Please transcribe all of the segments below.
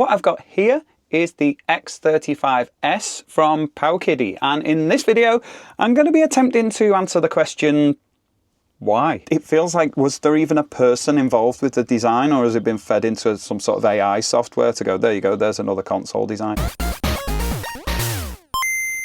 What I've got here is the X35S from PowKiddy, and in this video I'm going to be attempting to answer the question, why? It feels like, was there even a person involved with the design, or has it been fed into some sort of AI software to go, there you go, there's another console design?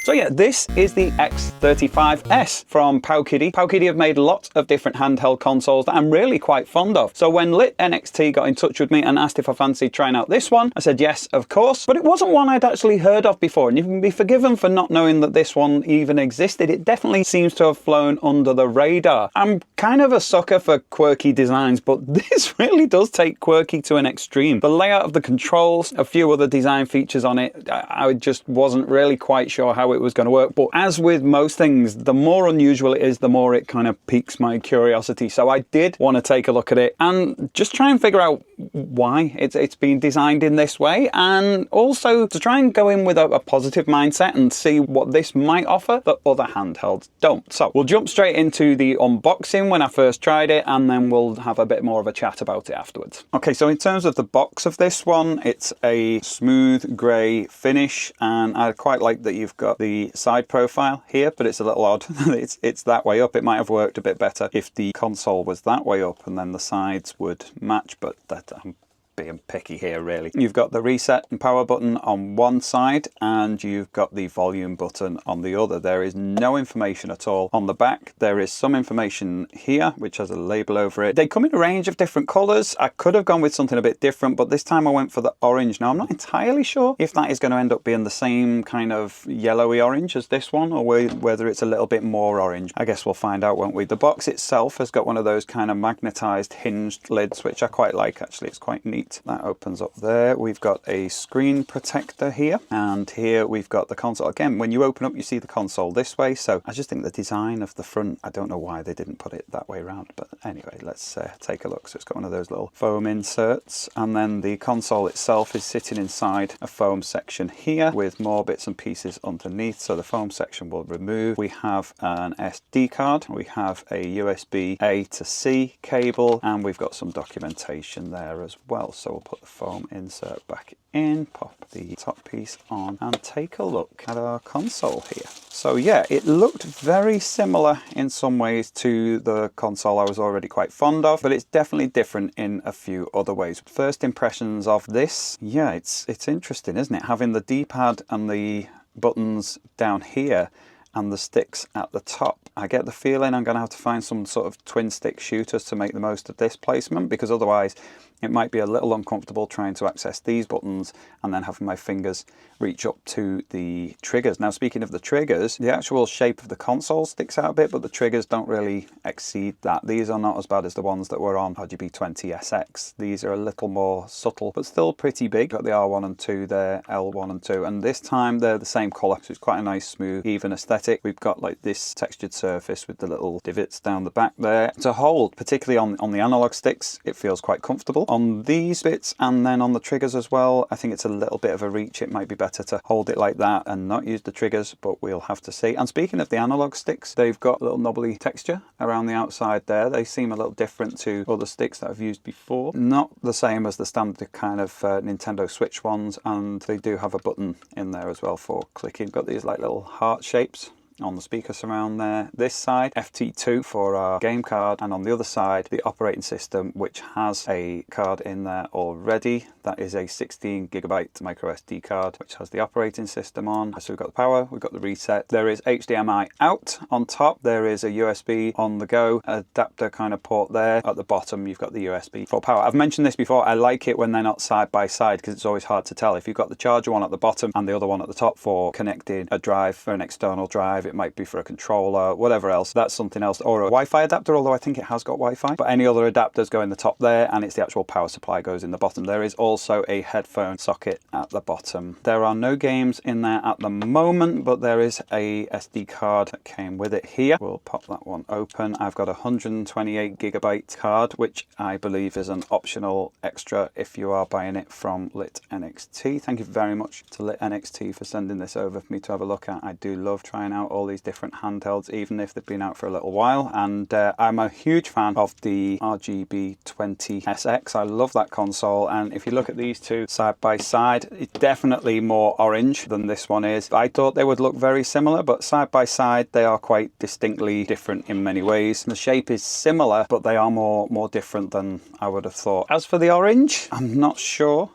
So yeah, this is the X35S from PowKiddy. PowKiddy have made lots of different handheld consoles that I'm really quite fond of. So when LITNXT got in touch with me and asked if I fancied trying out this one, I said yes, of course. But it wasn't one I'd actually heard of before, and you can be forgiven for not knowing that this one even existed. It definitely seems to have flown under the radar. I'm kind of a sucker for quirky designs, but this really does take quirky to an extreme. The layout of the controls, a few other design features on it, I just wasn't really quite sure how it was going to work. But as with most things, the more unusual it is, the more it kind of piques my curiosity. So I did want to take a look at it and just try and figure out why it's been designed in this way, and also to try and go in with a positive mindset and see what this might offer that other handhelds don't. So we'll jump straight into the unboxing when I first tried it, and then we'll have a bit more of a chat about it afterwards. Okay, so in terms of the box of this one, it's a smooth grey finish, and I quite like that you've got the side profile here, but it's a little odd. it's that way up. It might have worked a bit better if the console was that way up and then the sides would match, but that I'm being picky here really. You've got the reset and power button on one side, and you've got the volume button on the other. There is no information at all on the back. There is some information here which has a label over it. They come in a range of different colors. I could have gone with something a bit different, but this time I went for the orange. Now I'm not entirely sure if that is going to end up being the same kind of yellowy orange as this one, or whether it's a little bit more orange. I guess we'll find out, won't we? The box itself has got one of those kind of magnetized hinged lids, which I quite like actually. It's quite neat. That opens up there. We've got a screen protector here, and here we've got the console. Again, when you open up, you see the console this way. So I just think the design of the front, I don't know why they didn't put it that way around, but anyway, let's take a look. So it's got one of those little foam inserts, and then the console itself is sitting inside a foam section here with more bits and pieces underneath. So the foam section will remove. We have an SD card, we have a USB A to C cable, and we've got some documentation there as well. So we'll put the foam insert back in, pop the top piece on, and take a look at our console here. So yeah, it looked very similar in some ways to the console I was already quite fond of, but it's definitely different in a few other ways. First impressions of this, yeah, it's interesting, isn't it? Having the D-pad and the buttons down here and the sticks at the top. I get the feeling I'm going to have to find some sort of twin stick shooters to make the most of this placement, because otherwise it might be a little uncomfortable trying to access these buttons and then having my fingers reach up to the triggers. Now, speaking of the triggers, the actual shape of the console sticks out a bit, but the triggers don't really exceed that. These are not as bad as the ones that were on RGB20SX. These are a little more subtle, but still pretty big. Got the R1 and 2 there, L1 and 2, and this time they're the same color, so it's quite a nice, smooth, even aesthetic. We've got like this textured surface with the little divots down the back there to hold, particularly on the analog sticks. It feels quite comfortable. On these bits and then on the triggers as well, I think it's a little bit of a reach. It might be better to hold it like that and not use the triggers, but we'll have to see. And speaking of the analog sticks, they've got a little knobbly texture around the outside there. They seem a little different to other sticks that I've used before. Not the same as the standard kind of Nintendo Switch ones, and they do have a button in there as well for clicking. Got these like little heart shapes on the speaker surround there. This side, FT2 for our game card, and on the other side, the operating system, which has a card in there already. That is a 16GB micro SD card, which has the operating system on. So we've got the power, we've got the reset. There is HDMI out on top. There is a USB on the go adapter kind of port there. At the bottom, you've got the USB for power. I've mentioned this before. I like it when they're not side by side, because it's always hard to tell. If you've got the charger one at the bottom and the other one at the top for connecting a drive, for an external drive, it might be for a controller, whatever else, that's something else, or a Wi-Fi adapter, although I think it has got Wi-Fi. But any other adapters go in the top there, and it's the actual power supply goes in the bottom. There is also a headphone socket at the bottom. There are no games in there at the moment, but there is a SD card that came with it here. We'll pop that one open. I've got a 128GB card, which I believe is an optional extra if you are buying it from LITNXT. Thank you very much to LITNXT for sending this over for me to have a look at. I do love trying out all these different handhelds, even if they've been out for a little while. And I'm a huge fan of the RGB 20SX. I love that console, and if you look at these two side by side, it's definitely more orange than this one is. I thought they would look very similar, but side by side they are quite distinctly different in many ways. The shape is similar, but they are more different than I would have thought. As for the orange, I'm not sure.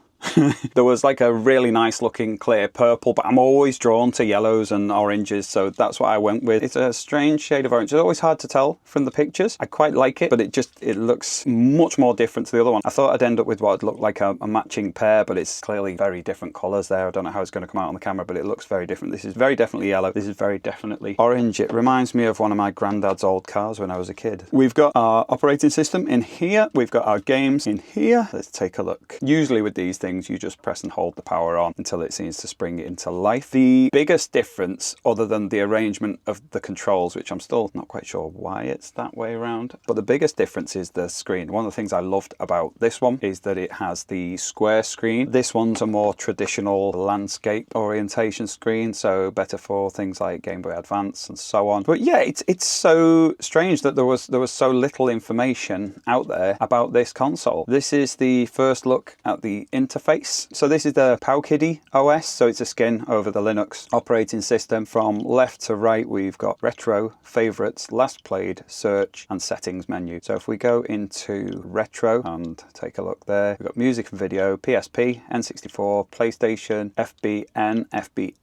There was like a really nice looking clear purple, but I'm always drawn to yellows and oranges, so that's what I went with. It's a strange shade of orange. It's always hard to tell from the pictures. I quite like it, but it looks much more different to the other one. I thought I'd end up with what looked like a matching pair, but it's clearly very different colours there. I don't know how it's going to come out on the camera, but it looks very different. This is very definitely yellow. This is very definitely orange. It reminds me of one of my granddad's old cars when I was a kid. We've got our operating system in here. We've got our games in here. Let's take a look. Usually with these things, you just press and hold the power on until it seems to spring it into life. The biggest difference, other than the arrangement of the controls, which I'm still not quite sure why it's that way around, but the biggest difference is the screen. One of the things I loved about this one is that it has the square screen. This one's a more traditional landscape orientation screen, so better for things like Game Boy Advance and so on. But yeah, it's so strange that there was so little information out there about this console. This is the first look at the interface. So this is the PowKiddy OS, so it's a skin over the Linux operating system. From left to right, we've got retro, favorites, last played, search, and settings menu. So if we go into retro and take a look there, we've got music and video, PSP, N64, PlayStation, FBN, FBA,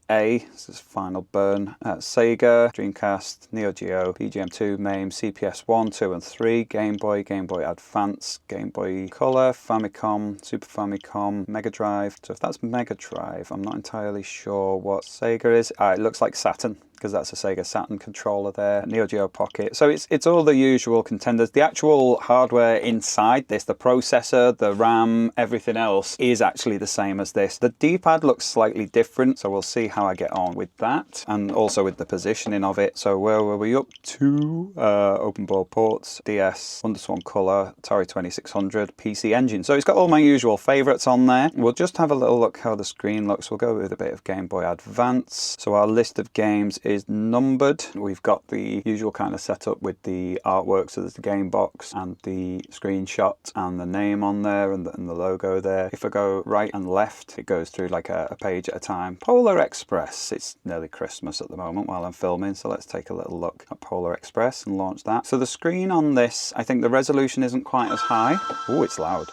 this is Final Burn, Sega, Dreamcast, Neo Geo, BGM2, MAME, CPS 1, 2 and 3, Game Boy, Game Boy Advance, Game Boy Color, Famicom, Super Famicom, Mega Drive. So if that's Mega Drive, I'm not entirely sure what Sega is. It looks like Saturn, because that's a Sega Saturn controller there. Neo Geo Pocket. So it's all the usual contenders. The actual hardware inside this, the processor, the RAM, everything else is actually the same as this. The D-pad looks slightly different, so we'll see how I get on with that, and also with the positioning of it. So where were we up to? Open board ports, DS, Underswan Color, Atari 2600, PC Engine. So it's got all my usual favorites on there. We'll just have a little look how the screen looks. We'll go with a bit of Game Boy Advance. So our list of games is numbered. We've got the usual kind of setup with the artwork, so there's the game box and the screenshot and the name on there and the logo there. If I go right and left, it goes through like a page at a time. Polar Express, it's nearly Christmas at the moment while I'm filming, so let's take a little look at Polar Express and launch that. So the screen on this, I think the resolution isn't quite as high. Oh, it's loud.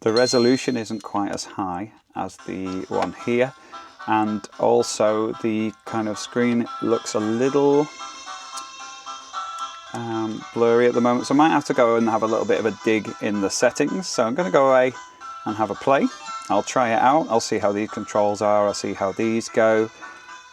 The resolution isn't quite as high as the one here, and also the kind of screen looks a little blurry at the moment, so I might have to go and have a little bit of a dig in the settings. So I'm going to go away and have a play. I'll try it out, I'll see how these controls are, I'll see how these go,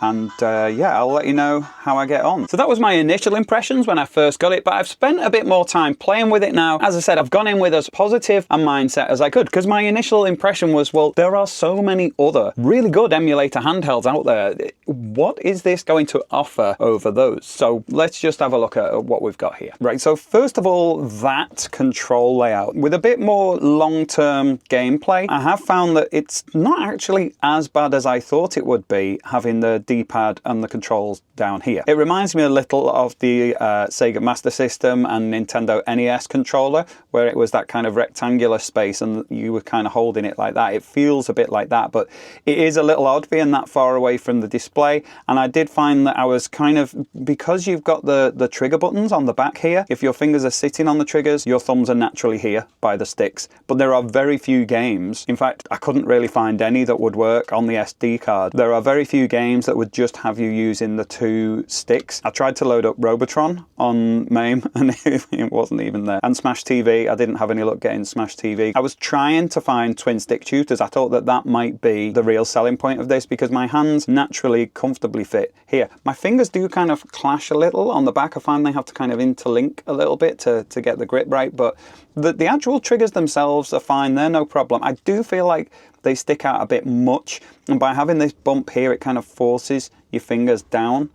and yeah, I'll let you know how I get on. So that was my initial impressions when I first got it, but I've spent a bit more time playing with it now. As I said, I've gone in with as positive a mindset as I could, because my initial impression was, well, there are so many other really good emulator handhelds out there. What is this going to offer over those? So let's just have a look at what we've got here. Right, so first of all, that control layout. With a bit more long-term gameplay, I have found that it's not actually as bad as I thought it would be, having the D-pad and the controls down here. It reminds me a little of the Sega Master System and Nintendo NES controller, where it was that kind of rectangular space and you were kind of holding it like that. It feels a bit like that, but it is a little odd being that far away from the display. And I did find that I was kind of, because you've got the trigger buttons on the back here, if your fingers are sitting on the triggers, your thumbs are naturally here by the sticks. But there are very few games. In fact, I couldn't really find any that would work on the SD card. There are very few games that would just have you using the two sticks. I tried to load up Robotron on MAME and it wasn't even there. And Smash TV, I didn't have any luck getting Smash TV. I was trying to find twin stick shooters. I thought that that might be the real selling point of this, because my hands naturally comfortably fit here. My fingers do kind of clash a little on the back. I find they have to kind of interlink a little bit to get the grip right, but the actual triggers themselves are fine. They're no problem. I do feel like they stick out a bit much, and by having this bump here, it kind of forces your fingers down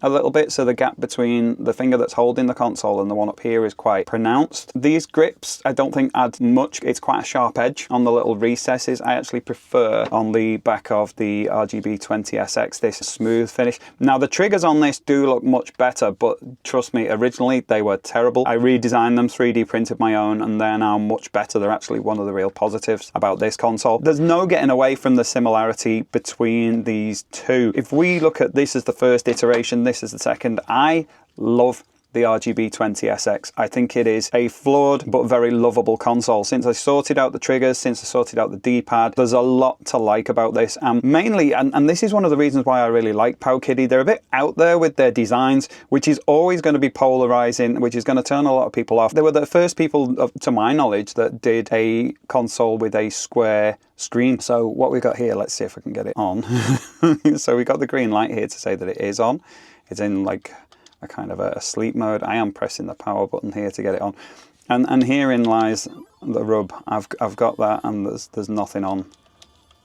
a little bit, so the gap between the finger that's holding the console and the one up here is quite pronounced. These grips I don't think add much. It's quite a sharp edge on the little recesses. I actually prefer on the back of the RGB 20SX this smooth finish. Now the triggers on this do look much better, but trust me, originally they were terrible. I redesigned them, 3D printed my own, and they're now much better. They're actually one of the real positives about this console. There's no getting away from the similarity between these two. If we look at this as the first iteration, this is the second, I love the RGB 20SX. I think it is a flawed but very lovable console. Since I sorted out the triggers, since I sorted out the D-pad, there's a lot to like about this. Mainly, and this is one of the reasons why I really like PowKiddy, they're a bit out there with their designs, which is always going to be polarizing, which is going to turn a lot of people off. They were the first people, to my knowledge, that did a console with a square screen. So what we got here, let's see if I can get it on. So we got the green light here to say that it is on. It's in like a kind of a sleep mode. I am pressing the power button here to get it on, and herein lies the rub. I've got that, and there's nothing on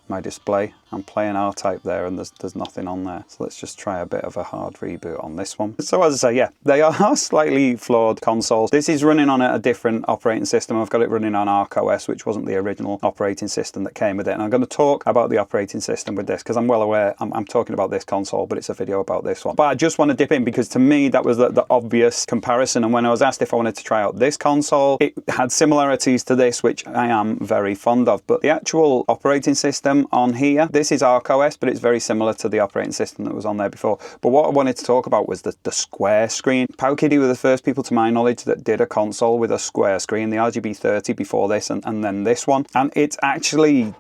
my display. I'm playing R-Type there, and there's nothing on there. So let's just try a bit of a hard reboot on this one. So as I say, yeah, they are slightly flawed consoles. This is running on a different operating system. I've got it running on ArcOS, which wasn't the original operating system that came with it. And I'm going to talk about the operating system with this, because I'm well aware I'm talking about this console, but it's a video about this one. But I just want to dip in, because to me, that was the obvious comparison. And when I was asked if I wanted to try out this console, it had similarities to this, which I am very fond of. But the actual operating system on here, this is ArcOS, but it's very similar to the operating system that was on there before. But what I wanted to talk about was the square screen. PowKiddy were the first people, to my knowledge, that did a console with a square screen, the RGB 30 before this, and then this one. And it's actually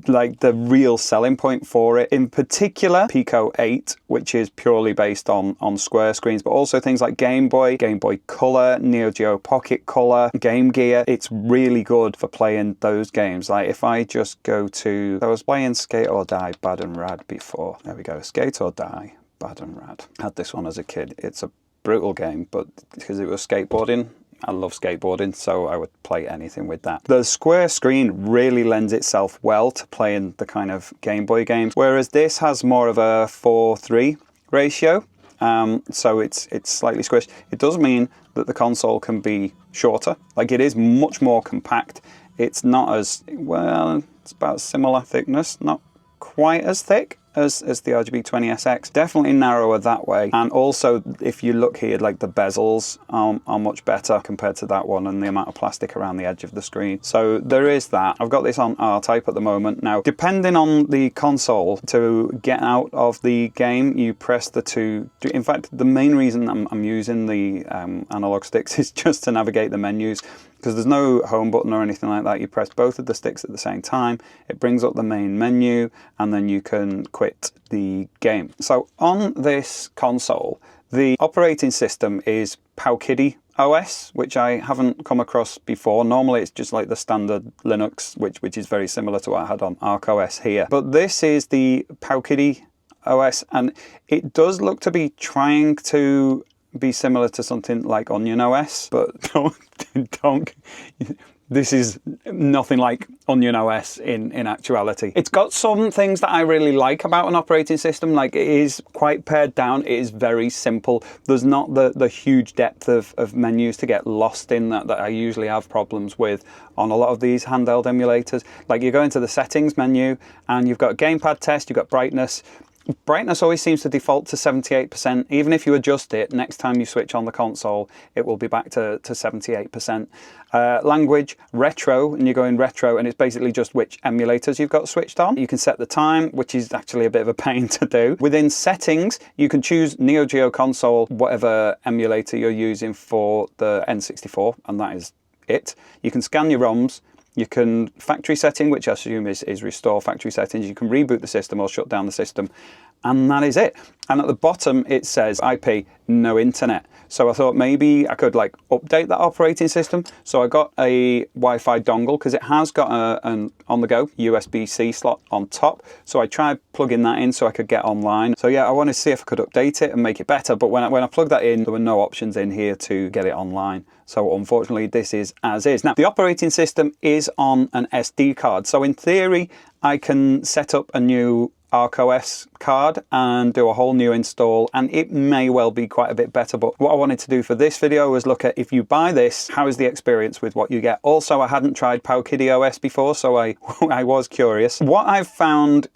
like the real selling point for it. In particular, Pico 8, which is purely based on square screens, but also things like Game Boy Color, Neo Geo Pocket Color, Game Gear. It's really good for playing those games. Like if I just go to, I was playing Skate or Die Bad and Rad before. There we go, Skate or Die Bad and Rad. Had this one as a kid. It's a brutal game, but because it was skateboarding, I love skateboarding, so I would play anything with that. The square screen really lends itself well to playing the kind of Game Boy games, whereas this has more of a 4:3 ratio. So it's slightly squished. It does mean that the console can be shorter. Like it is much more compact. It's not as, well, it's about similar thickness, not quite as thick as the RGB 20SX. Definitely narrower that way. And also, if you look here, like the bezels are much better compared to that one, and the amount of plastic around the edge of the screen. So there is that. I've got this on R-Type at the moment. Now, depending on the console, to get out of the game, you press the two. In fact, the main reason I'm using the analog sticks is just to navigate the menus, because there's no home button or anything like that. You press both of the sticks at the same time, it brings up the main menu, and then you can quit the game. So on this console, the operating system is PowKiddy OS, which I haven't come across before. Normally it's just like the standard Linux, which is very similar to what I had on ArcOS here. But this is the PowKiddy OS, and it does look to be trying to be similar to something like Onion OS, but don't this is nothing like Onion OS in actuality. It's got some things that I really like about an operating system. Like, it is quite pared down, it is very simple. There's not the huge depth of menus to get lost in that I usually have problems with on a lot of these handheld emulators. Like, you go into the settings menu and you've got gamepad test, you've got brightness. Brightness always seems to default to 78%. Even if you adjust it, next time you switch on the console, it will be back to 78%. Language, retro, and you go in retro, and it's basically just which emulators you've got switched on. You can set the time, which is actually a bit of a pain to do. Within settings, you can choose Neo Geo console, whatever emulator you're using for the N64, and that is it. You can scan your ROMs. You can factory setting, which I assume is restore factory settings. You can reboot the system or shut down the system, and that is it. And at the bottom it says IP, no internet. So I thought maybe I could like update that operating system. So I got a Wi-Fi dongle, because it has got an on-the-go USB-C slot on top. So I tried plugging that in so I could get online. So yeah, I wanted to see if I could update it and make it better. But when I plugged that in, there were no options in here to get it online. So unfortunately, this is as is. Now, the operating system is on an SD card. So in theory, I can set up a new ArcOS card and do a whole new install, and it may well be quite a bit better. But what I wanted to do for this video was look at, if you buy this, how is the experience with what you get. Also, I hadn't tried PowKiddy OS before, so I was curious. What I've found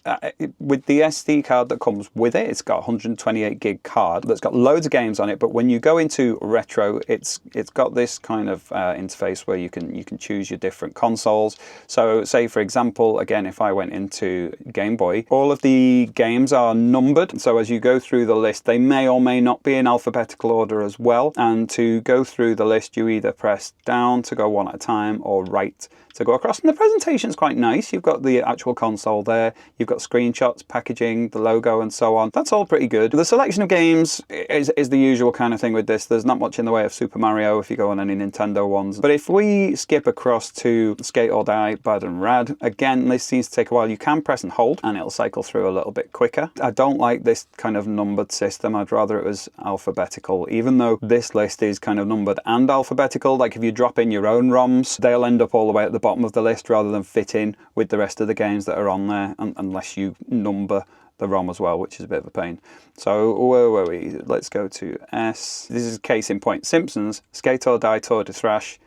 with the SD card that comes with it, it's got a 128 gig card that's got loads of games on it, but when you go into retro, it's got this kind of interface where you can choose your different consoles. So say for example, again, if I went into Game Boy, all of the games are numbered, so as you go through the list, they may or may not be in alphabetical order as well. And to go through the list, you either press down to go one at a time or right to go across. And the presentation is quite nice. You've got the actual console there, you've got screenshots, packaging, the logo and so on. That's all pretty good. The selection of games is the usual kind of thing with this. There's not much in the way of Super Mario if you go on any Nintendo ones. But if we skip across to Skate or Die, Bad and Rad, again, this seems to take a while. You can press and hold and it'll cycle through a little bit quicker. I don't like this kind of numbered system. I'd rather it was alphabetical, even though this list is kind of numbered and alphabetical. Like if you drop in your own ROMs, they'll end up all the way at the bottom of the list rather than fit in with the rest of the games that are on there, unless you number the ROM as well, which is a bit of a pain. So where were we? Let's go to S. This is case in point. Simpsons, Skate or Die, Tour de Thrash,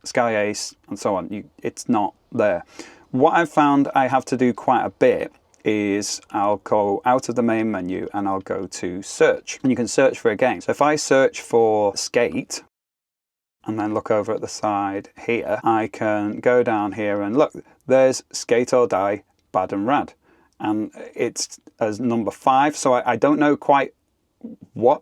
Sky Ace, and so on. It's not there. What I've found I have to do quite a bit is I'll go out of the main menu and I'll go to search, and you can search for a game. So if I search for Skate and then look over at the side here, I can go down here and look, there's Skate or Die, Bad and Rad, and it's as number 5. So I don't know quite what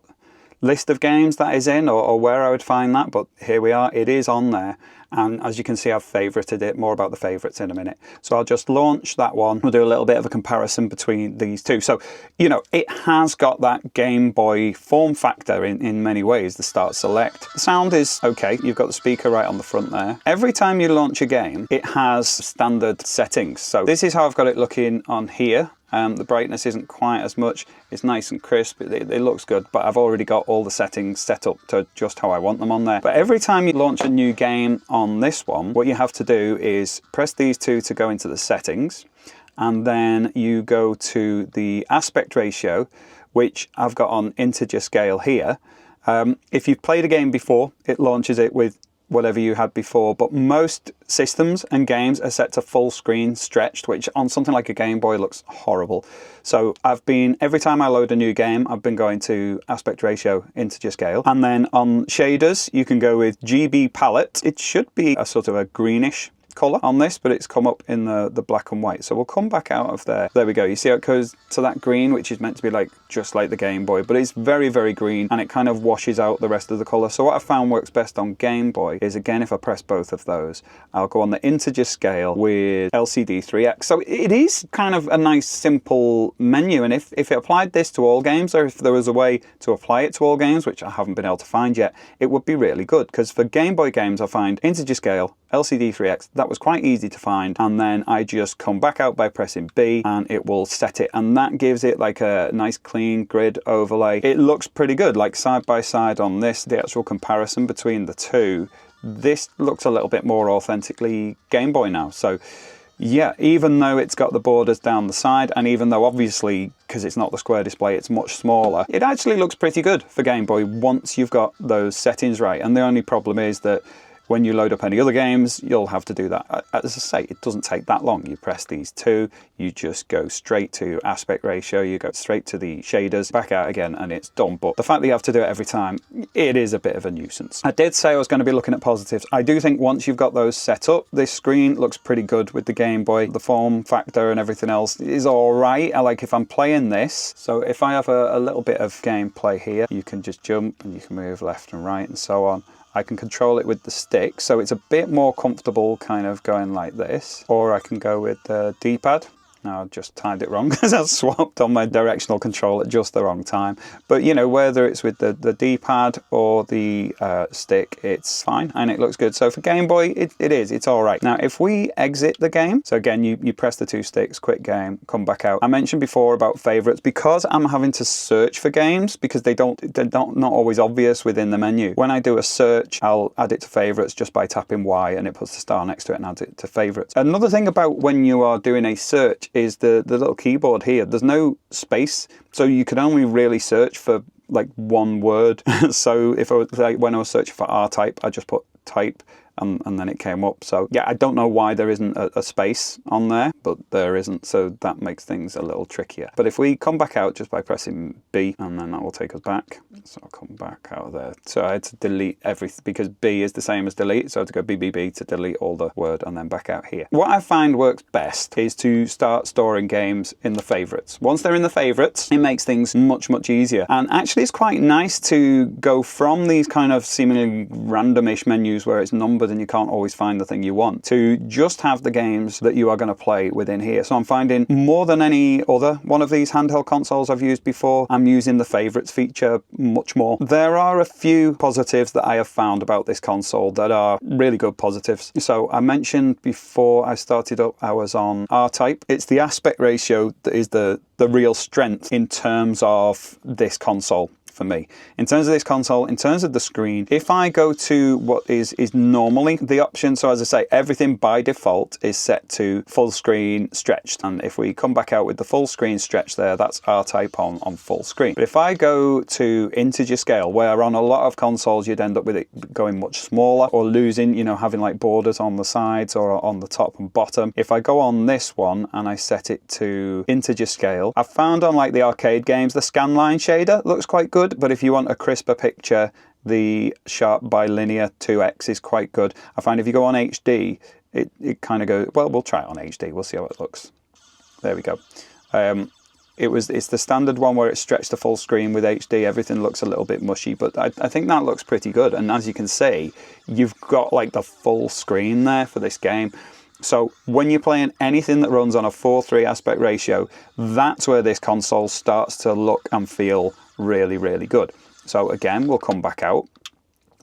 list of games that is in or where I would find that, but here we are, it is on there. And as you can see, I've favorited it. More about the favorites in a minute. So I'll just launch that one. We'll do a little bit of a comparison between these two. So, you know, it has got that Game Boy form factor in many ways, the start select. The sound is okay. You've got the speaker right on the front there. Every time you launch a game, it has standard settings. So this is how I've got it looking on here. The brightness isn't quite as much. It's nice and crisp. It looks good, but I've already got all the settings set up to just how I want them on there. But every time you launch a new game on this one, what you have to do is press these two to go into the settings, and then you go to the aspect ratio, which I've got on integer scale here. If you've played a game before, it launches it with whatever you had before, but most systems and games are set to full screen stretched, which on something like a Game Boy looks horrible. So every time I load a new game, I've been going to aspect ratio integer scale, and then on shaders you can go with GB palette. It should be a sort of a greenish colour on this, but it's come up in the black and white. So we'll come back out of there. There we go. You see how it goes to that green, which is meant to be like just like the Game Boy, but it's very, very green, and it kind of washes out the rest of the colour. So what I found works best on Game Boy is, again, if I press both of those, I'll go on the integer scale with LCD 3X. So it is kind of a nice simple menu, and if it applied this to all games, or if there was a way to apply it to all games, which I haven't been able to find yet, it would be really good. Because for Game Boy games, I find integer scale, LCD 3X, that was quite easy to find, and then I just come back out by pressing B and it will set it, and that gives it like a nice clean grid overlay. It looks pretty good, like side by side on this, the actual comparison between the two, this looks a little bit more authentically Game Boy now. So yeah, even though it's got the borders down the side, and even though obviously because it's not the square display, it's much smaller, it actually looks pretty good for Game Boy once you've got those settings right. And the only problem is that when you load up any other games, you'll have to do that. As I say, it doesn't take that long. You press these two, you just go straight to aspect ratio, you go straight to the shaders, back out again, and it's done. But the fact that you have to do it every time, it is a bit of a nuisance. I did say I was going to be looking at positives. I do think once you've got those set up, this screen looks pretty good with the Game Boy. The form factor and everything else is all right. I like if I'm playing this. So if I have a little bit of gameplay here, you can just jump and you can move left and right and so on. I can control it with the stick, so it's a bit more comfortable kind of going like this. Or I can go with the D-pad. Now I've just timed it wrong because I swapped on my directional control at just the wrong time. But you know, whether it's with the D-pad or the stick, it's fine and it looks good. So for Game Boy, it's all right. Now if we exit the game, so again, you press the two sticks, quit game, come back out. I mentioned before about favorites, because I'm having to search for games because they're not always obvious within the menu. When I do a search, I'll add it to favorites just by tapping Y, and it puts the star next to it and adds it to favorites. Another thing about when you are doing a search is the little keyboard here. There's no space, so you can only really search for like one word. So if I was like, when I was searching for R-type, I just put type and then it came up. So yeah, I don't know why there isn't a space on there, but there isn't, so that makes things a little trickier. But if we come back out just by pressing B, and then that will take us back. So I'll come back out there. So I had to delete everything because B is the same as delete, so I had to go B, B, B to delete all the word and then back out here. What I find works best is to start storing games in the favorites. Once they're in the favorites, it makes things much, much easier. And actually it's quite nice to go from these kind of seemingly randomish menus where it's numbered and you can't always find the thing you want, to just have the games that you are going to play within here. So I'm finding more than any other one of these handheld consoles I've used before, I'm using the favorites feature much more. There are a few positives that I have found about this console that are really good positives. So I mentioned before I started up, I was on R-type. It's the aspect ratio that is the real strength in terms of this console. For me, in terms of this console, in terms of the screen, if I go to what is normally the option, so as I say, everything by default is set to full screen stretched, and if we come back out with the full screen stretch there, that's R-type on full screen. But if I go to integer scale, where on a lot of consoles you'd end up with it going much smaller or losing, you know, having like borders on the sides or on the top and bottom, if I go on this one and I set it to integer scale, I've found on like the arcade games, the scanline shader looks quite good. But if you want a crisper picture, the sharp bilinear 2x is quite good. I find if you go on HD, it kind of goes, well, we'll try it on HD. We'll see how it looks. There we go. It's the standard one where it's stretched to full screen with HD. Everything looks a little bit mushy, but I think that looks pretty good. And as you can see, you've got like the full screen there for this game. So when you're playing anything that runs on a 4:3 aspect ratio, that's where this console starts to look and feel really, really good. So again, we'll come back out,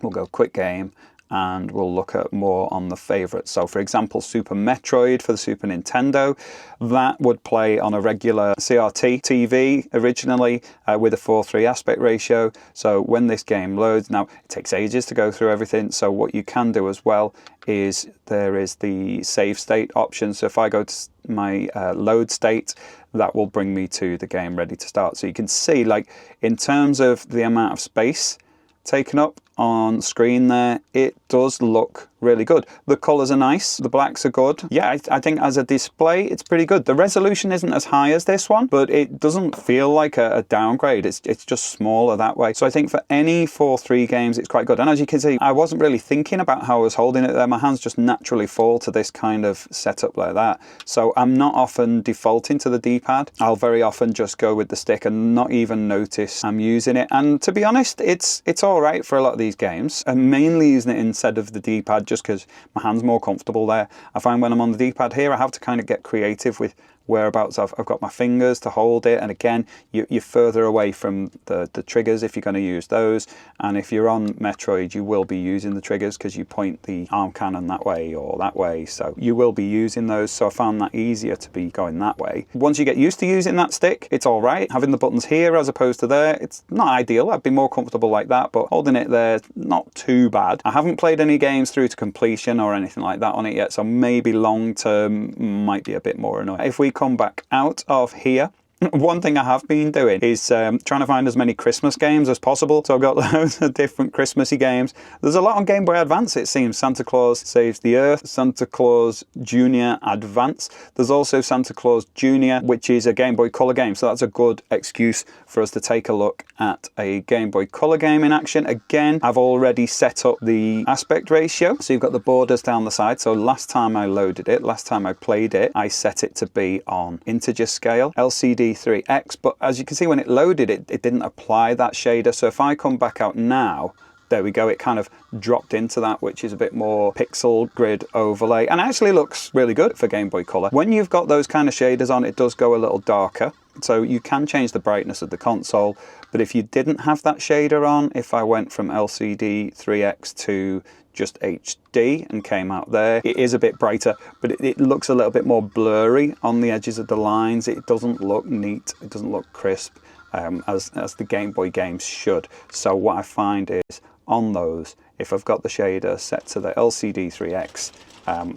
we'll go quick game, and we'll look at more on the favorites. So for example, Super Metroid for the Super Nintendo, that would play on a regular CRT TV originally with a 4:3 aspect ratio. So when this game loads, now it takes ages to go through everything, so what you can do as well is there is the save state option. So if I go to my load state, that will bring me to the game ready to start. So you can see, like, in terms of the amount of space taken up on screen there, it does look really good. The colors are nice, the blacks are good. Yeah, I think as a display, it's pretty good. The resolution isn't as high as this one, but it doesn't feel like a downgrade. It's just smaller that way. So I think for any 4:3 games, it's quite good. And as you can see, I wasn't really thinking about how I was holding it there. My hands just naturally fall to this kind of setup like that. So I'm not often defaulting to the D-pad. I'll very often just go with the stick and not even notice I'm using it. And to be honest, it's all right for a lot of these games. I'm mainly using it instead of the D-pad just because my hand's more comfortable there. I find when I'm on the D-pad here, I have to kind of get creative with whereabouts I've got my fingers to hold it, and again you're further away from the triggers if you're going to use those, and if you're on Metroid you will be using the triggers because you point the arm cannon that way or that way, so you will be using those. So I found that easier to be going that way. Once you get used to using that stick, it's all right. Having the buttons here as opposed to there, it's not ideal. I'd be more comfortable like that, but holding it there, not too bad. I haven't played any games through to completion or anything like that on it yet, so maybe long term might be a bit more annoying. If we come back out of here, one thing I have been doing is trying to find as many Christmas games as possible. So I've got loads of different Christmassy games. There's a lot on Game Boy Advance, it seems. Santa Claus Saves the Earth, Santa Claus Junior Advance. There's also Santa Claus Junior, which is a Game Boy Color game. So that's a good excuse for us to take a look at a Game Boy Color game in action. Again, I've already set up the aspect ratio. So you've got the borders down the side. So last time I loaded it, last time I played it, I set it to be on integer scale, LCD 3x, but as you can see when it loaded it didn't apply that shader. So if I come back out now, there we go, it kind of dropped into that, which is a bit more pixel grid overlay and actually looks really good for Game Boy Color. When you've got those kind of shaders on, it does go a little darker, so you can change the brightness of the console. But if you didn't have that shader on, if I went from LCD 3x to just HD and came out there, it is a bit brighter, but it looks a little bit more blurry on the edges of the lines. It doesn't look neat, it doesn't look crisp as the Game Boy games should. So what I find is on those, if I've got the shader set to the LCD 3x,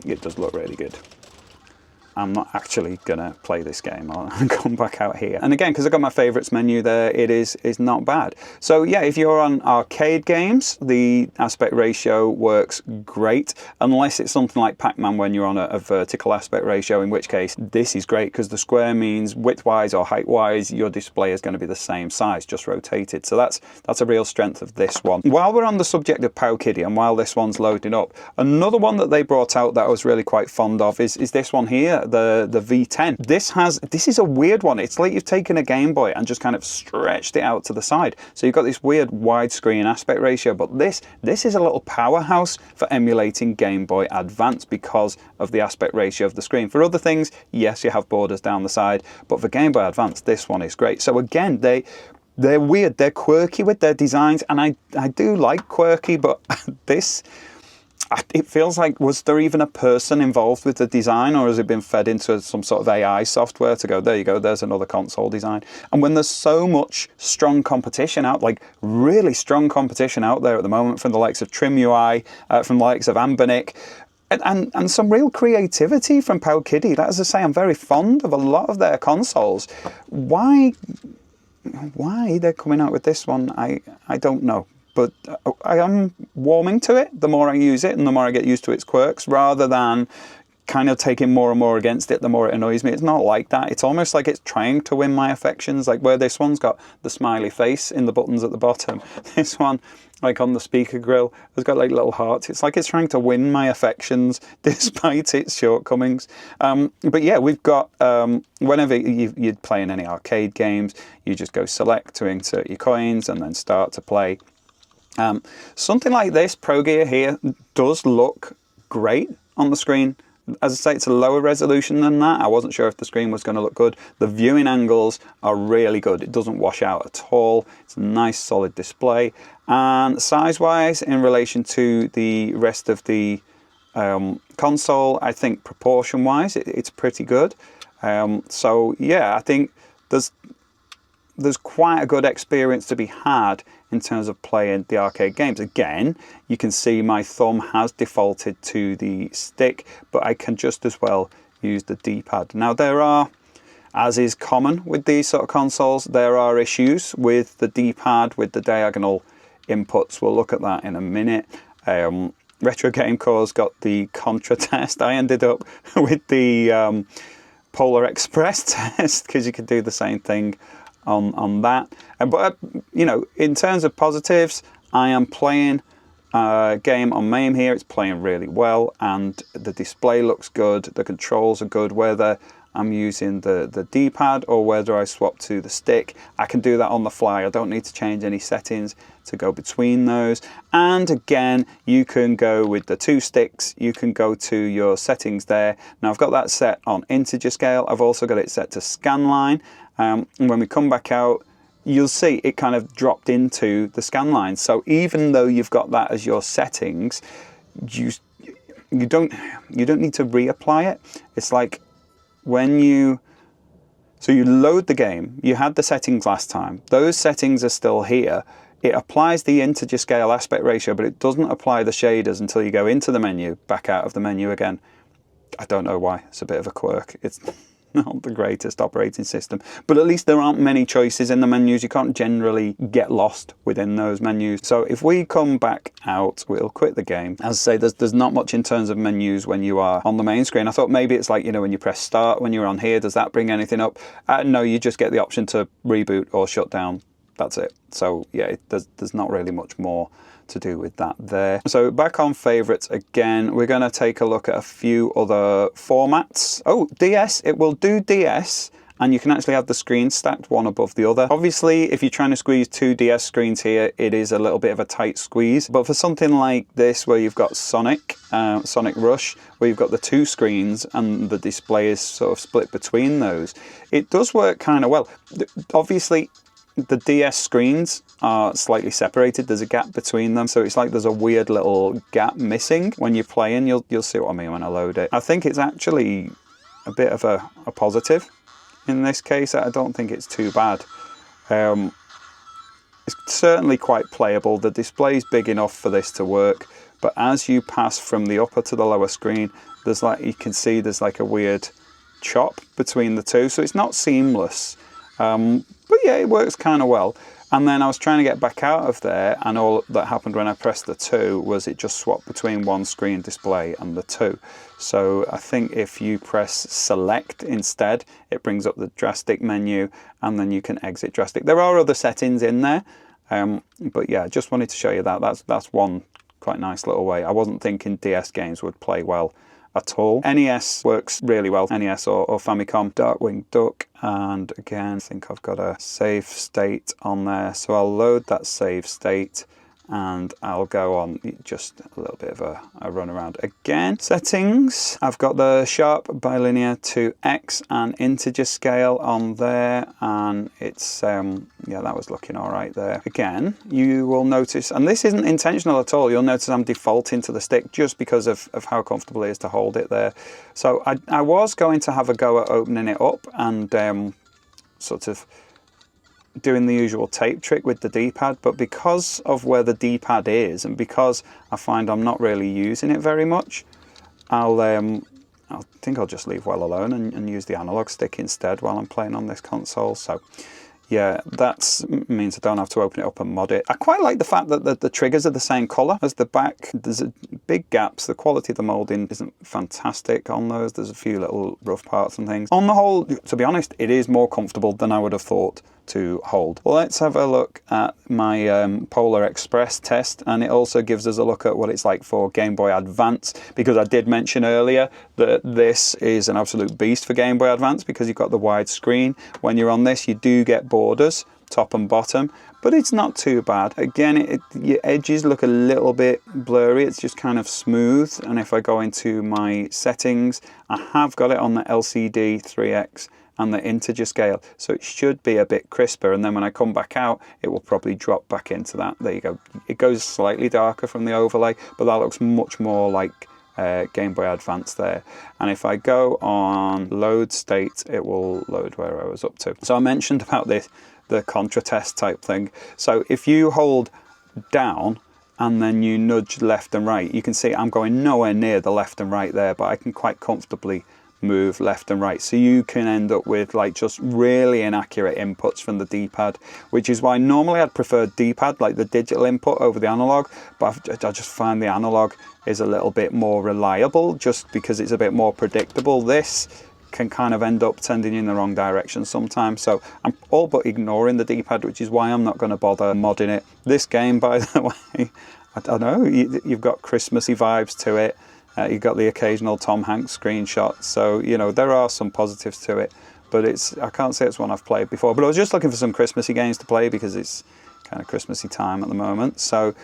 it does look really good. I'm not actually gonna play this game. I'll come back out here. And again, because I've got my favorites menu there, it is not bad. So yeah, if you're on arcade games, the aspect ratio works great, unless it's something like Pac-Man when you're on a vertical aspect ratio, in which case this is great because the square means width-wise or height-wise, your display is going to be the same size, just rotated. So that's a real strength of this one. While we're on the subject of PowKiddy, and while this one's loading up, another one that they brought out that I was really quite fond of is this one here, the V10. This is a weird one. It's like you've taken a Game Boy and just kind of stretched it out to the side. So you've got this weird widescreen aspect ratio, but this is a little powerhouse for emulating Game Boy Advance because of the aspect ratio of the screen. For other things, yes, you have borders down the side, but for Game Boy Advance, this one is great. So again, they're weird, they're quirky with their designs, and I do like quirky, but this, it feels like, was there even a person involved with the design, or has it been fed into some sort of AI software to go, there you go, there's another console design? And when there's so much strong competition out, like really strong competition out there at the moment from the likes of TrimUI, from the likes of Anbernic, and some real creativity from PowKiddy. As I say, I'm very fond of a lot of their consoles. Why they're coming out with this one, I don't know. But I am warming to it the more I use it and the more I get used to its quirks, rather than kind of taking more and more against it the more it annoys me. It's not like that. It's almost like it's trying to win my affections, like where this one's got the smiley face in the buttons at the bottom. This one, like on the speaker grill, has got like little hearts. It's like it's trying to win my affections despite its shortcomings. But yeah, we've got, whenever you're playing any arcade games, you just go select to insert your coins and then start to play. Something like this Pro Gear here does look great on the screen. As I say, it's a lower resolution than that. I wasn't sure if the screen was going to look good. The viewing angles are really good. It doesn't wash out at all. It's a nice solid display. And size-wise, in relation to the rest of the console, I think proportion-wise, it's pretty good. So yeah, I think there's quite a good experience to be had in terms of playing the arcade games. Again, you can see my thumb has defaulted to the stick, but I can just as well use the D-pad. Now there are, as is common with these sort of consoles, there are issues with the D-pad, with the diagonal inputs. We'll look at that in a minute. Retro Game Core's got the Contra test. I ended up with the Polar Express test because you could do the same thing on that. But you know, in terms of positives, I am playing a game on MAME here. It's playing really well, and the display looks good. The controls are good, whether I'm using the D-pad or whether I swap to the stick. I can do that on the fly. I don't need to change any settings to go between those. And again, you can go with the two sticks. You can go to your settings there. Now I've got that set on integer scale. I've also got it set to scanline. And when we come back out, you'll see it kind of dropped into the scan line. So even though you've got that as your settings, you don't need to reapply it. It's like when you load the game, you had the settings last time. Those settings are still here. It applies the integer scale aspect ratio, but it doesn't apply the shaders until you go into the menu, back out of the menu again. I don't know why. It's a bit of a quirk. It's not the greatest operating system, but at least there aren't many choices in the menus. You can't generally get lost within those menus. So if we come back out, we'll quit the game. As I say, there's not much in terms of menus when you are on the main screen. I thought maybe it's like, you know, when you press start, when you're on here, does that bring anything up? No, you just get the option to reboot or shut down. That's it. So yeah, there's not really much more to do with that there. So back on favorites again, we're going to take a look at a few other formats. Oh, DS, it will do DS, and you can actually have the screens stacked one above the other. Obviously, if you're trying to squeeze two DS screens here, it is a little bit of a tight squeeze. But for something like this, where you've got Sonic Rush, where you've got the two screens and the display is sort of split between those, it does work kind of well. Obviously, the DS screens are slightly separated. There's a gap between them, so it's like there's a weird little gap missing when you're playing. You'll see what I mean when I load it. I think it's actually a bit of a positive in this case. I don't think it's too bad. It's certainly quite playable. The display's big enough for this to work, but as you pass from the upper to the lower screen, there's like, you can see there's like a weird chop between the two, so it's not seamless. But yeah, it works kind of well. And then I was trying to get back out of there, and all that happened when I pressed the 2 was it just swapped between one screen display and the 2. So I think if you press select instead, it brings up the drastic menu, and then you can exit drastic. There are other settings in there, but yeah, just wanted to show you that. That's one quite nice little way. I wasn't thinking DS games would play well at all. NES works really well, NES or Famicom. Darkwing Duck, and again, I think I've got a save state on there, so I'll load that save state and I'll go on just a little bit of a run around again. Settings, I've got the sharp bilinear to X and integer scale on there, and it's yeah, that was looking all right there. Again, you will notice, and this isn't intentional at all, you'll notice I'm defaulting to the stick just because of how comfortable it is to hold it there. So I was going to have a go at opening it up and sort of doing the usual tape trick with the D-pad, but because of where the D-pad is and because I find I'm not really using it very much, I think I'll just leave well alone and use the analog stick instead while I'm playing on this console. So yeah, that means I don't have to open it up and mod it. I quite like the fact that the triggers are the same colour as the back. There's big gaps. The quality of the moulding isn't fantastic on those. There's a few little rough parts and things. On the whole, to be honest, it is more comfortable than I would have thought to hold. Let's have a look at my Polar Express test, and it also gives us a look at what it's like for Game Boy Advance, because I did mention earlier that this is an absolute beast for Game Boy Advance because you've got the wide screen. When you're on this, you do get borders, top and bottom, but it's not too bad. Again, your edges look a little bit blurry, it's just kind of smooth, and if I go into my settings, I have got it on the LCD 3X and the integer scale, so it should be a bit crisper, and then when I come back out it will probably drop back into that. There you go. It goes slightly darker from the overlay, but that looks much more like Game Boy Advance there. And if I go on load state, it will load where I was up to. So I mentioned about this, the contra test type thing. So if you hold down and then you nudge left and right, you can see I'm going nowhere near the left and right there, but I can quite comfortably move left and right, so you can end up with like just really inaccurate inputs from the D-pad, which is why normally I'd prefer D-pad, like the digital input, over the analog, but I just find the analog is a little bit more reliable just because it's a bit more predictable. This can kind of end up tending in the wrong direction sometimes, so I'm all but ignoring the D-pad, which is why I'm not going to bother modding it. This game, by the way, I don't know, you've got Christmassy vibes to it. You've got the occasional Tom Hanks screenshot, so you know there are some positives to it, but I can't say it's one I've played before. But I was just looking for some Christmassy games to play because it's kind of Christmassy time at the moment. So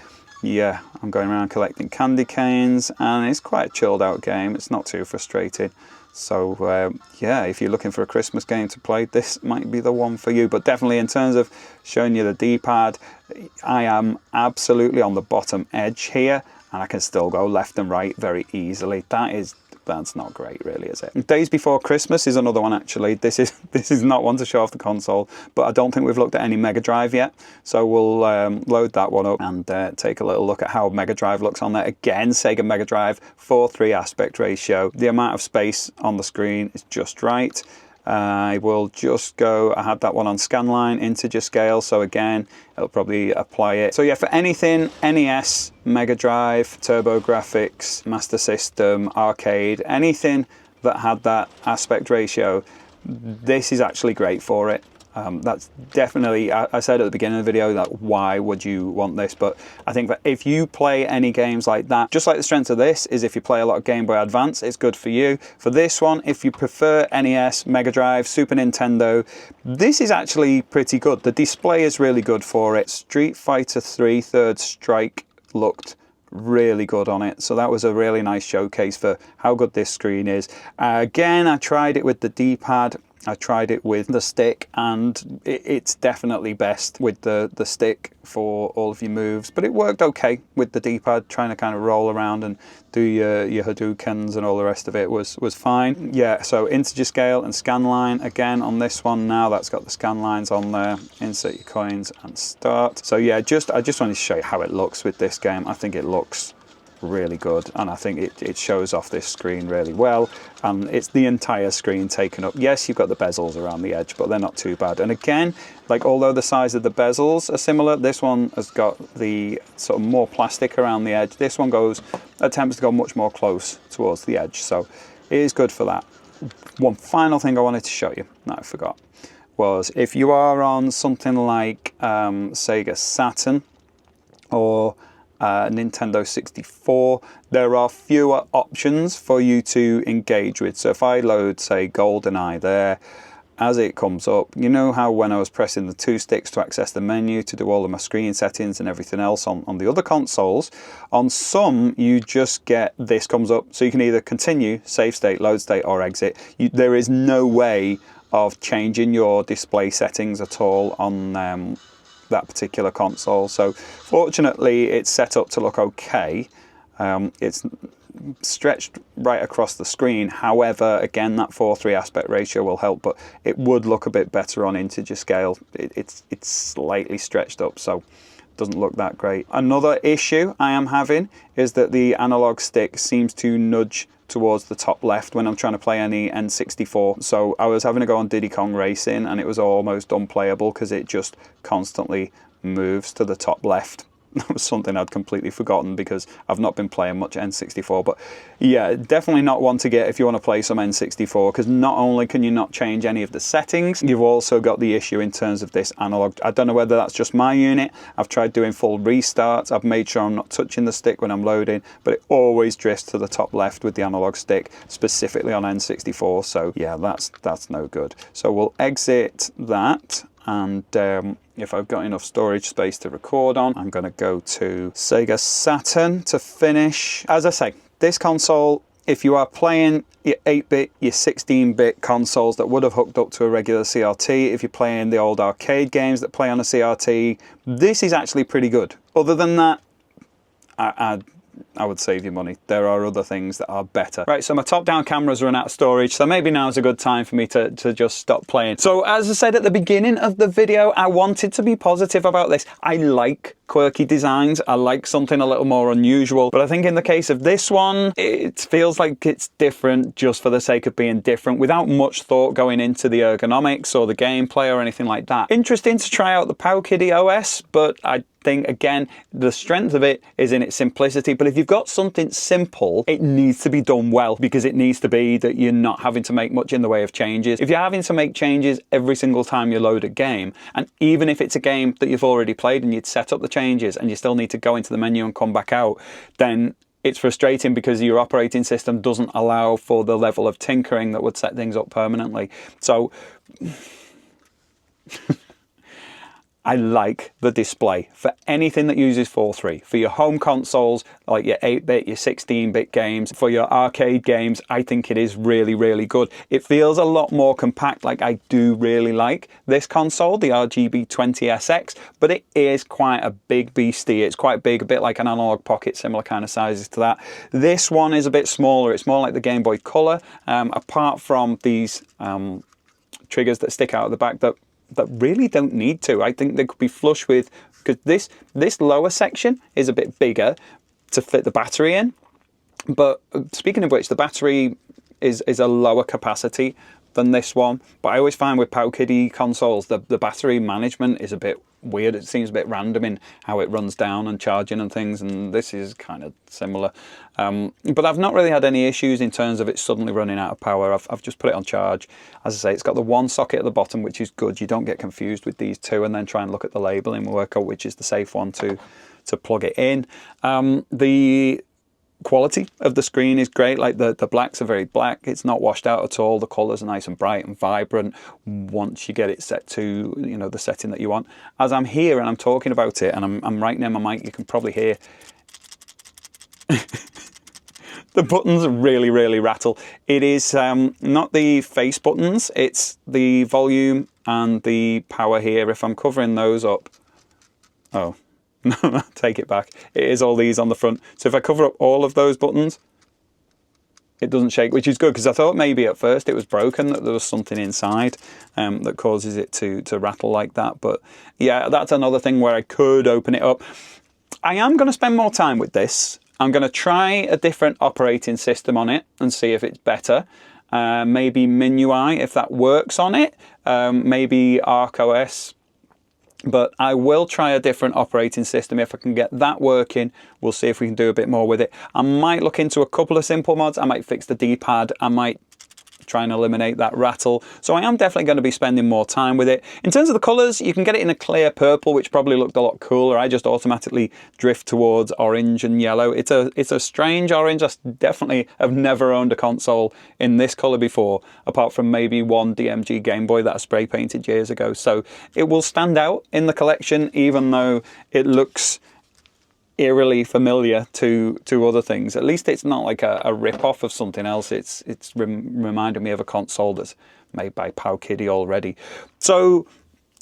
yeah, I'm going around collecting candy canes, and it's quite a chilled out game. It's not too frustrating. So yeah, if you're looking for a Christmas game to play, this might be the one for you. But definitely in terms of showing you the D-pad, I am absolutely on the bottom edge here, and I can still go left and right very easily. That's not great really, is it? Days Before Christmas is another one actually. This is not one to show off the console, but I don't think we've looked at any Mega Drive yet, so we'll load that one up and take a little look at how Mega Drive looks on there. Again, Sega Mega Drive 4:3 aspect ratio. The amount of space on the screen is just right. I will just go, I had that one on scanline, integer scale, so again, it'll probably apply it. So yeah, for anything NES, Mega Drive, TurboGrafx, Master System, Arcade, anything that had that aspect ratio, this is actually great for it. That's definitely, I said at the beginning of the video, that why would you want this, but I think that if you play any games like that, just like the strength of this is if you play a lot of Game Boy Advance, it's good for you. For this one, if you prefer NES, Mega Drive, Super Nintendo, this is actually pretty good. The display is really good for it. Street Fighter 3 Third Strike looked really good on it, so that was a really nice showcase for how good this screen is. Again, I tried it with the D-pad, I tried it with the stick, and it's definitely best with the stick for all of your moves, but it worked okay with the D-pad. Trying to kind of roll around and do your Hadoukens and all the rest of it was fine. Yeah, so integer scale and scanline again on this one. Now that's got the scan lines on there. Insert your coins and start. So yeah, I just wanted to show you how it looks with this game. I think it looks really good, and I think it shows off this screen really well, and it's the entire screen taken up. Yes, you've got the bezels around the edge, but they're not too bad. And again, like, although the size of the bezels are similar, this one has got the sort of more plastic around the edge. This one attempts to go much more close towards the edge, so it is good for that. One final thing I wanted to show you that I forgot was, if you are on something like Sega Saturn or Nintendo 64, there are fewer options for you to engage with. So if I load, say, GoldenEye there, as it comes up, you know how when I was pressing the 2 sticks to access the menu to do all of my screen settings and everything else on the other consoles, on some you just get this comes up, so you can either continue, save state, load state, or exit. There is no way of changing your display settings at all on that particular console. So fortunately it's set up to look okay. It's stretched right across the screen. However, again, that 4:3 aspect ratio will help, but it would look a bit better on integer scale. It's slightly stretched up, so it doesn't look that great. Another issue I am having is that the analog stick seems to nudge towards the top left when I'm trying to play any N64. So I was having to go on Diddy Kong Racing and it was almost unplayable because it just constantly moves to the top left. That was something I'd completely forgotten because I've not been playing much N64. But yeah, definitely not one to get if you want to play some N64, because not only can you not change any of the settings, you've also got the issue in terms of this analog. I don't know whether that's just my unit. I've tried doing full restarts. I've made sure I'm not touching the stick when I'm loading, but it always drifts to the top left with the analog stick, specifically on N64. So yeah, that's no good. So we'll exit that. And if I've got enough storage space to record on, I'm going to go to Sega Saturn to finish. As I say, this console, if you are playing your 8-bit, your 16-bit consoles that would have hooked up to a regular CRT, if you're playing the old arcade games that play on a CRT, this is actually pretty good. Other than that, I would save you money. There are other things that are better. Right, so my top-down camera's run out of storage, so maybe now's a good time for me to just stop playing. So as I said at the beginning of the video, I wanted to be positive about this. I like quirky designs. I like something a little more unusual, but I think in the case of this one, it feels like it's different just for the sake of being different, without much thought going into the ergonomics or the gameplay or anything like that. Interesting to try out the PowKiddy OS, but I think, again, the strength of it is in its simplicity. But if you've got something simple, it needs to be done well, because it needs to be that you're not having to make much in the way of changes. If you're having to make changes every single time you load a game, and even if it's a game that you've already played and you'd set up the changes and you still need to go into the menu and come back out, then it's frustrating because your operating system doesn't allow for the level of tinkering that would set things up permanently. So I like the display for anything that uses 4:3. For your home consoles, like your 8-bit, your 16-bit games, for your arcade games, I think it is really, really good. It feels a lot more compact. Like, I do really like this console, the RGB20SX, but it is quite a big beastie. It's quite big, a bit like an Analog Pocket, similar kind of sizes to that. This one is a bit smaller. It's more like the Game Boy Color, apart from these triggers that stick out of the back that really don't need to. I think they could be flush with, because this lower section is a bit bigger to fit the battery in. But speaking of which, the battery is a lower capacity than this one. But I always find with PowKiddy consoles, the battery management is a bit weird. It seems a bit random in how it runs down and charging and things, and this is kind of similar. But I've not really had any issues in terms of it suddenly running out of power. I've just put it on charge. As I say, it's got the one socket at the bottom, which is good. You don't get confused with these two and then try and look at the labeling and work out which is the safe one to plug it in. The quality of the screen is great. Like the blacks are very black. It's not washed out at all. The colors are nice and bright and vibrant once you get it set to, you know, the setting that you want. As I'm here and I'm talking about it and I'm right near my mic, you can probably hear the buttons really, really rattle. It is not the face buttons, it's the volume and the power here. If I'm covering those up, oh, no, take it back. It is all these on the front. So if I cover up all of those buttons, it doesn't shake, which is good, because I thought maybe at first it was broken, that there was something inside that causes it to rattle like that. But yeah, that's another thing where I could open it up. I am going to spend more time with this. I'm going to try a different operating system on it and see if it's better. Maybe MIUI if that works on it, maybe ArcOS. But I will try a different operating system. If I can get that working, we'll see if we can do a bit more with it. I might look into a couple of simple mods. I might fix the D-pad. I might try and eliminate that rattle. So I am definitely going to be spending more time with it. In terms of the colors, you can get it in a clear purple, which probably looked a lot cooler. I just automatically drift towards orange and yellow. It's a strange orange. I definitely have never owned a console in this color before, apart from maybe one DMG Game Boy that I spray painted years ago. So it will stand out in the collection, even though it looks eerily familiar to other things. At least it's not like a rip-off of something else. It's reminded me of a console that's made by PowKiddy already. So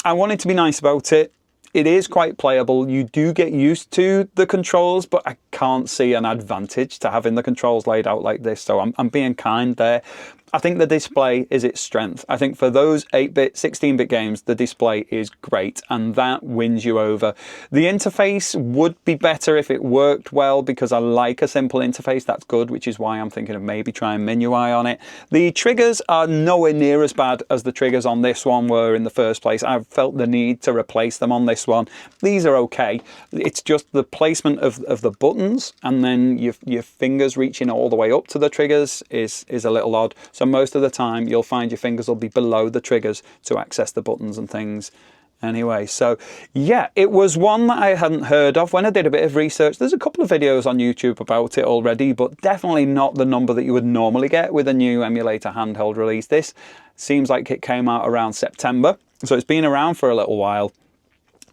I wanted to be nice about it. It is quite playable. You do get used to the controls, but I can't see an advantage to having the controls laid out like this. So I'm being kind there. I think the display is its strength. I think for those 8-bit, 16-bit games, the display is great, and that wins you over. The interface would be better if it worked well, because I like a simple interface. That's good, which is why I'm thinking of maybe trying MIUI on it. The triggers are nowhere near as bad as the triggers on this one were in the first place. I felt the need to replace them on this one. These are okay. It's just the placement of the buttons, and then your fingers reaching all the way up to the triggers is a little odd. So most of the time you'll find your fingers will be below the triggers to access the buttons and things. Anyway, so yeah, it was one that I hadn't heard of when I did a bit of research. There's a couple of videos on YouTube about it already, but definitely not the number that you would normally get with a new emulator handheld release. This seems like it came out around September, so it's been around for a little while.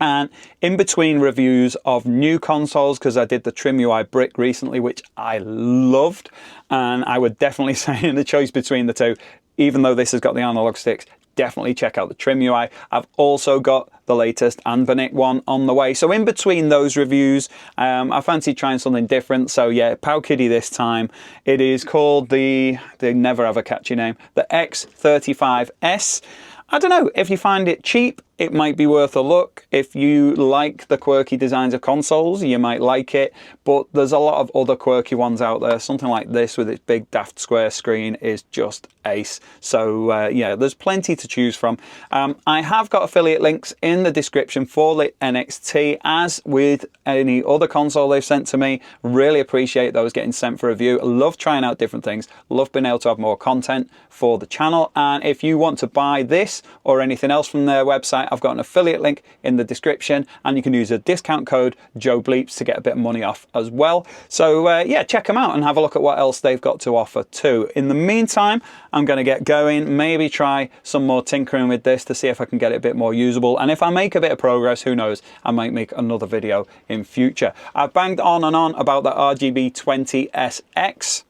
And in between reviews of new consoles, because I did the TrimUI Brick recently, which I loved, and I would definitely say in the choice between the two, even though this has got the analog sticks, definitely check out the TrimUI. I've also got the latest Anbernic one on the way. So in between those reviews, I fancy trying something different. So yeah, PowKiddy this time. It is called they never have a catchy name, the X35S. I don't know, if you find it cheap, it might be worth a look. If you like the quirky designs of consoles, you might like it, but there's a lot of other quirky ones out there. Something like this with its big daft square screen is just ace. So yeah, there's plenty to choose from. I have got affiliate links in the description for LITNXT, as with any other console they've sent to me. Really appreciate those getting sent for review. I love trying out different things. Love being able to have more content for the channel. And if you want to buy this or anything else from their website, I've got an affiliate link in the description, and you can use a discount code JoeBleeps to get a bit of money off as well. So yeah, check them out and have a look at what else they've got to offer too. In the meantime, I'm going to get going, maybe try some more tinkering with this to see if I can get it a bit more usable. And if I make a bit of progress, who knows, I might make another video in future. I've banged on and on about the RGB20SX.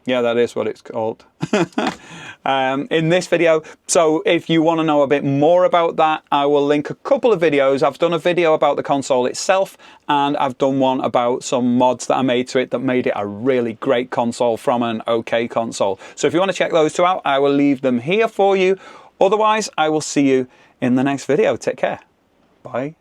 Yeah, that is what it's called in this video. So if you want to know a bit more about that, I will link a couple of videos. I've done a video about the console itself, and I've done one about some mods that I made to it that made it a really great console from an okay console. So if you want to check those two out, I will leave them here for you. Otherwise, I will see you in the next video. Take care. Bye.